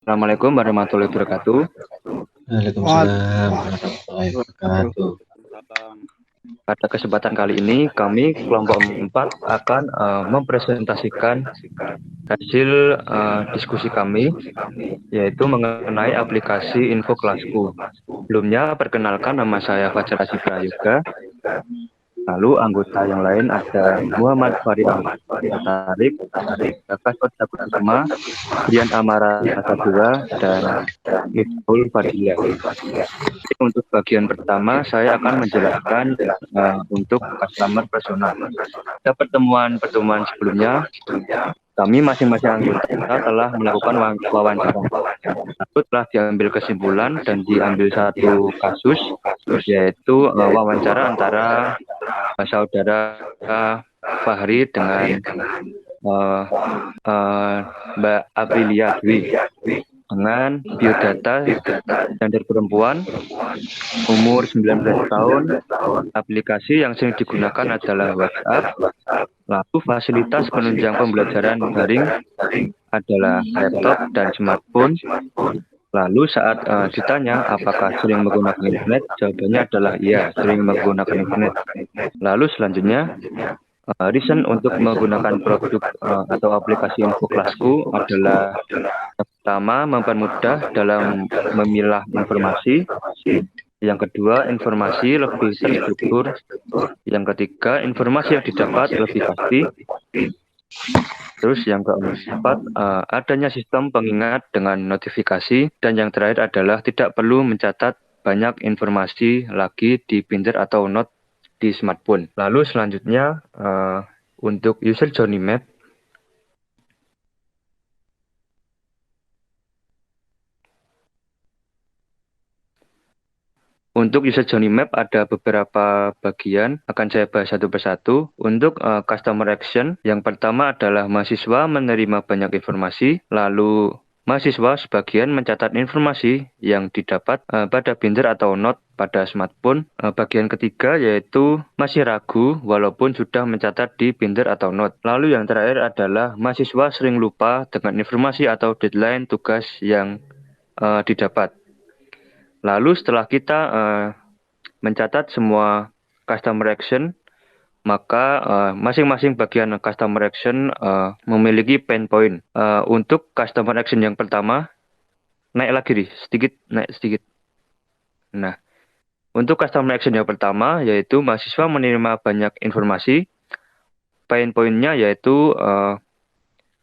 Assalamualaikum warahmatullahi wabarakatuh. Waalaikumsalam warahmatullahi wabarakatuh. Pada kesempatan kali ini, kami kelompok 4 akan mempresentasikan hasil diskusi kami, yaitu mengenai aplikasi Info Kelasku. Sebelumnya, perkenalkan nama saya Fajar Asif Prayoga. Lalu anggota yang lain ada Muhammad Fari Tarik, Kasot Sakutima, Brian Amara Sadura, dan Miftahul Fadilah. Untuk bagian pertama, saya akan menjelaskan untuk customer persona. Pada pertemuan-pertemuan sebelumnya, kami masing-masing anggota telah melakukan wawancara. Lalu telah diambil kesimpulan dan diambil satu kasus, yaitu wawancara antara saudara Fahri dengan Mbak Aprilia Dwi dengan biodata gender perempuan, umur 19 tahun, aplikasi yang sering digunakan adalah WhatsApp, lalu fasilitas penunjang pembelajaran daring adalah laptop dan smartphone. Lalu saat ditanya apakah sering menggunakan internet, jawabannya adalah iya, sering menggunakan internet. Lalu selanjutnya, reason untuk menggunakan produk atau aplikasi Info Kelasku adalah pertama, mempermudah dalam memilah informasi. Yang kedua, informasi lebih terstruktur. Yang ketiga, informasi yang didapat lebih pasti. Terus yang keempat, adanya sistem pengingat dengan notifikasi. Dan yang terakhir adalah tidak perlu mencatat banyak informasi lagi di binder atau note di smartphone. Lalu selanjutnya, untuk user journey map, untuk user journey map ada beberapa bagian, akan saya bahas satu persatu. Untuk customer action, yang pertama adalah mahasiswa menerima banyak informasi, lalu mahasiswa sebagian mencatat informasi yang didapat pada binder atau note pada smartphone. Bagian ketiga yaitu masih ragu walaupun sudah mencatat di binder atau note. Lalu yang terakhir adalah mahasiswa sering lupa dengan informasi atau deadline tugas yang didapat. Lalu setelah kita mencatat semua customer action, maka masing-masing bagian customer action memiliki pain point. Untuk customer action yang pertama, naik lagi naik sedikit. Nah, untuk customer action yang pertama yaitu mahasiswa menerima banyak informasi. Pain point-nya yaitu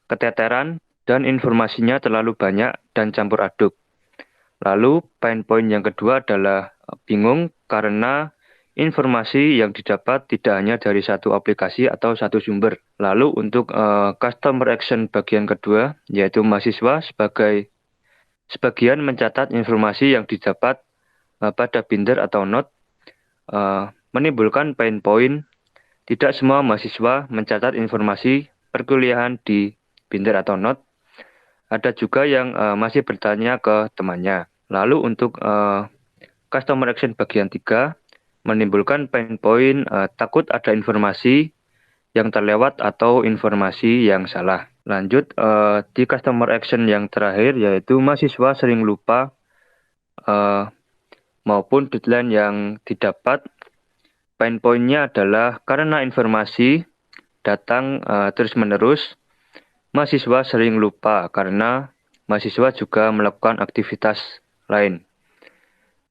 keteteran dan informasinya terlalu banyak dan campur aduk. Lalu pain point yang kedua adalah bingung karena informasi yang didapat tidak hanya dari satu aplikasi atau satu sumber. Lalu untuk customer action bagian kedua, yaitu mahasiswa sebagian mencatat informasi yang didapat pada binder atau note, menimbulkan pain point. Tidak semua mahasiswa mencatat informasi perkuliahan di binder atau note. Ada juga yang masih bertanya ke temannya. Lalu untuk customer action bagian 3 menimbulkan pain point takut ada informasi yang terlewat atau informasi yang salah. Lanjut di customer action yang terakhir yaitu mahasiswa sering lupa maupun deadline yang didapat. Pain point-nya adalah karena informasi datang terus-menerus, mahasiswa sering lupa karena mahasiswa juga melakukan aktivitas lain.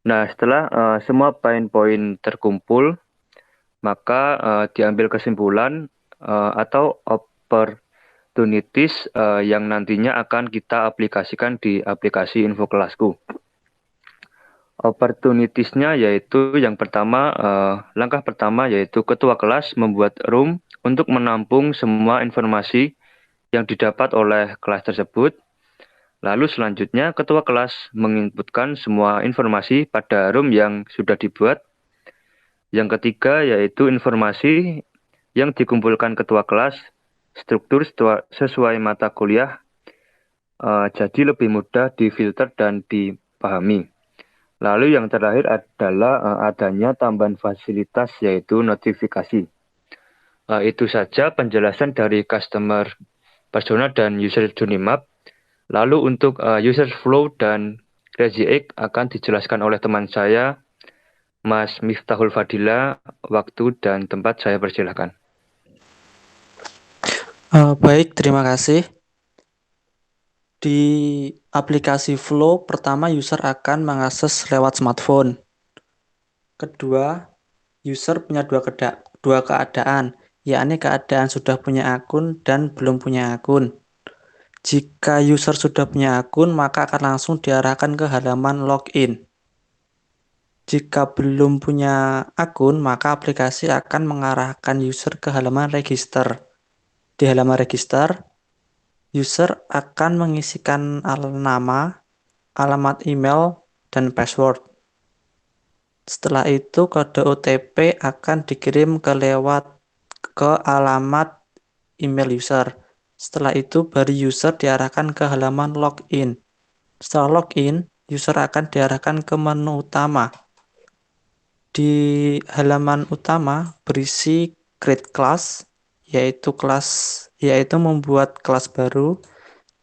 Nah, setelah semua pain point terkumpul, maka diambil kesimpulan atau opportunities yang nantinya akan kita aplikasikan di aplikasi Info Kelasku. Opportunities-nya yaitu yang pertama, langkah pertama yaitu ketua kelas membuat room untuk menampung semua informasi yang didapat oleh kelas tersebut. Lalu selanjutnya ketua kelas menginputkan semua informasi pada room yang sudah dibuat. Yang ketiga yaitu informasi yang dikumpulkan ketua kelas, struktur sesuai mata kuliah, jadi lebih mudah difilter dan dipahami. Lalu yang terakhir adalah adanya tambahan fasilitas yaitu notifikasi. Itu saja penjelasan dari customer persona dan user journey map. Lalu untuk user flow dan Crazy Egg akan dijelaskan oleh teman saya, Mas Miftahul Fadila. Waktu dan tempat saya persilahkan. Baik, terima kasih. Di aplikasi Flow, pertama user akan mengakses lewat smartphone. Kedua, user punya dua keadaan, yakni keadaan sudah punya akun dan belum punya akun. Jika user sudah punya akun, maka akan langsung diarahkan ke halaman login. Jika belum punya akun, maka aplikasi akan mengarahkan user ke halaman register. Di halaman register, user akan mengisikan nama, alamat email, dan password. Setelah itu, kode OTP akan dikirim ke alamat email user. Setelah itu, baru user diarahkan ke halaman login. Setelah login, user akan diarahkan ke menu utama. Di halaman utama berisi create class, yaitu membuat kelas baru,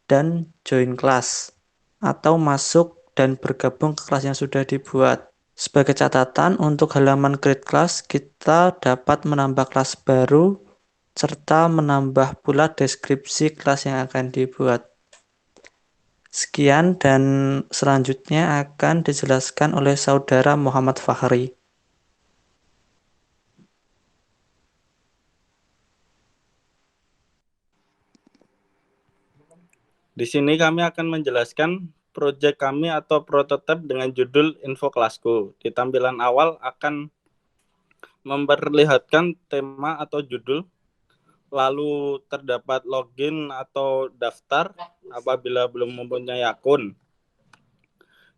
dan join class, atau masuk dan bergabung ke kelas yang sudah dibuat. Sebagai catatan, untuk halaman create class, kita dapat menambah kelas baru, serta menambah pula deskripsi kelas yang akan dibuat. Sekian, dan selanjutnya akan dijelaskan oleh saudara Muhammad Fahri. Di sini kami akan menjelaskan proyek kami atau prototipe dengan judul Info Kelasku. Di tampilan awal akan memperlihatkan tema atau judul, lalu terdapat login atau daftar apabila belum mempunyai akun.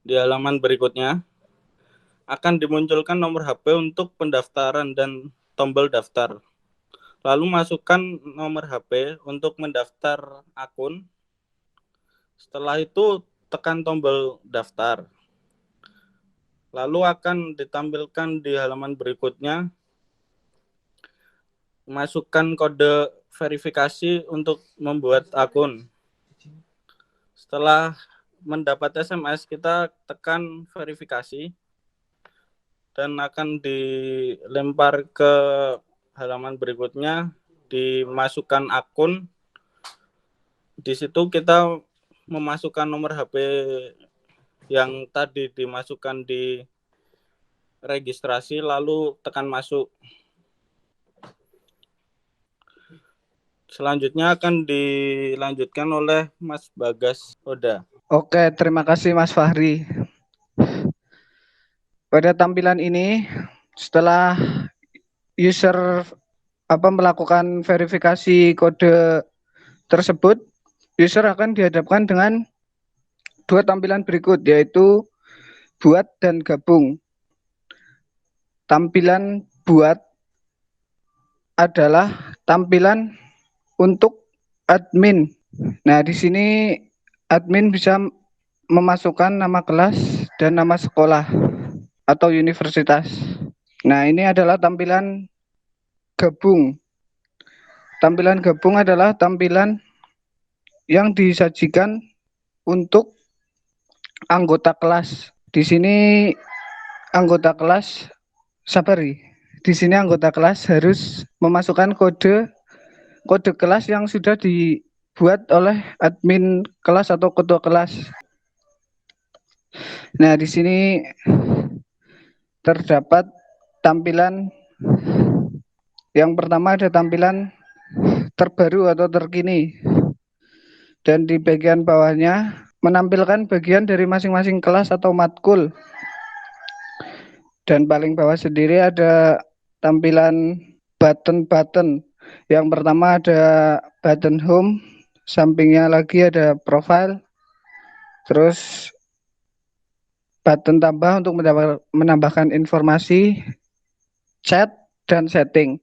Di halaman berikutnya akan dimunculkan nomor HP untuk pendaftaran dan tombol daftar. Lalu masukkan nomor HP untuk mendaftar akun. Setelah itu tekan tombol daftar. Lalu akan ditampilkan di halaman berikutnya, masukkan kode verifikasi untuk membuat akun. Setelah mendapat SMS, kita tekan verifikasi dan akan dilempar ke halaman berikutnya, dimasukkan akun. Di situ kita memasukkan nomor HP yang tadi dimasukkan di registrasi, lalu tekan masuk. Selanjutnya akan dilanjutkan oleh Mas Bagas Oda. Oke, terima kasih Mas Fahri. Pada tampilan ini, setelah user melakukan verifikasi kode tersebut, user akan dihadapkan dengan dua tampilan berikut, yaitu buat dan gabung. Tampilan buat adalah tampilan untuk admin. Nah, di sini admin bisa memasukkan nama kelas dan nama sekolah atau universitas. Nah, ini adalah tampilan gabung. Tampilan gabung adalah tampilan yang disajikan untuk anggota kelas. Di sini anggota kelas Di sini anggota kelas harus memasukkan kode kelas yang sudah dibuat oleh admin kelas atau ketua kelas. Nah, di sini terdapat tampilan yang pertama, ada tampilan terbaru atau terkini. Dan di bagian bawahnya menampilkan bagian dari masing-masing kelas atau matkul. Dan paling bawah sendiri ada tampilan button-button. Yang pertama ada button home, sampingnya lagi ada profile, terus button tambah untuk menambahkan informasi, chat, dan setting.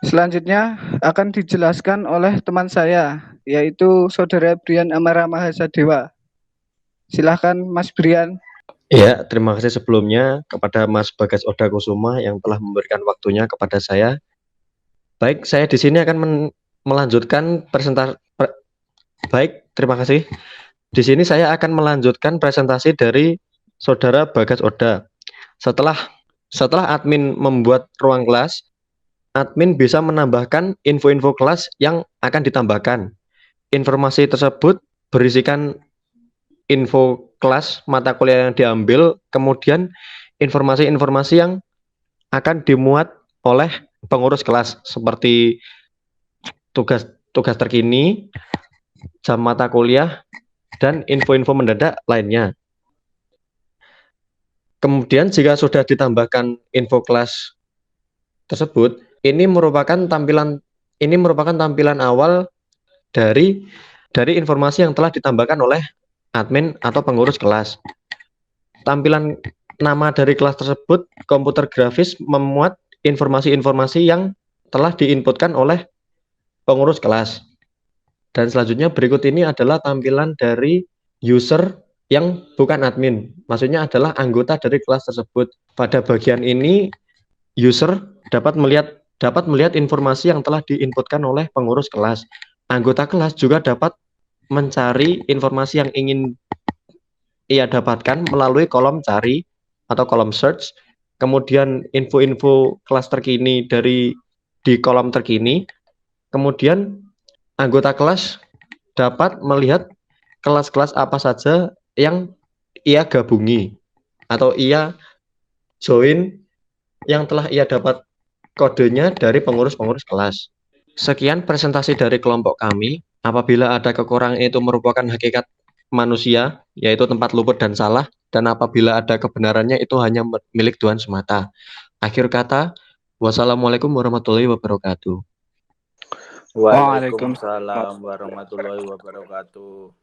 Selanjutnya akan dijelaskan oleh teman saya, yaitu Saudara Brian Amara Mahasadewa. Silahkan Mas Brian. Ya, terima kasih sebelumnya kepada Mas Bagas Oda Kusuma yang telah memberikan waktunya kepada saya. Baik, saya di sini akan melanjutkan presentasi. Baik, terima kasih. Di sini saya akan melanjutkan presentasi dari Saudara Bagas Oda. Setelah admin membuat ruang kelas, admin bisa menambahkan info-info kelas yang akan ditambahkan. Informasi tersebut berisikan info kelas, mata kuliah yang diambil, kemudian informasi-informasi yang akan dimuat oleh pengurus kelas seperti tugas terkini, jam mata kuliah, dan info-info mendadak lainnya. Kemudian jika sudah ditambahkan info kelas tersebut, ini merupakan tampilan awal dari informasi yang telah ditambahkan oleh admin atau pengurus kelas. Tampilan nama dari kelas tersebut, komputer grafis, memuat informasi-informasi yang telah diinputkan oleh pengurus kelas. Dan selanjutnya berikut ini adalah tampilan dari user yang bukan admin. Maksudnya adalah anggota dari kelas tersebut. Pada bagian ini user dapat melihat informasi yang telah diinputkan oleh pengurus kelas. Anggota kelas juga dapat mencari informasi yang ingin ia dapatkan melalui kolom cari atau kolom search. Kemudian info-info kelas terkini di kolom terkini. Kemudian anggota kelas dapat melihat kelas-kelas apa saja yang ia gabungi atau ia join yang telah ia dapat kodenya dari pengurus-pengurus kelas. Sekian presentasi dari kelompok kami. Apabila ada kekurangan itu merupakan hakikat manusia, yaitu tempat luput dan salah, dan apabila ada kebenarannya itu hanya milik Tuhan semata. Akhir kata, wassalamualaikum warahmatullahi wabarakatuh. Waalaikumsalam warahmatullahi wabarakatuh.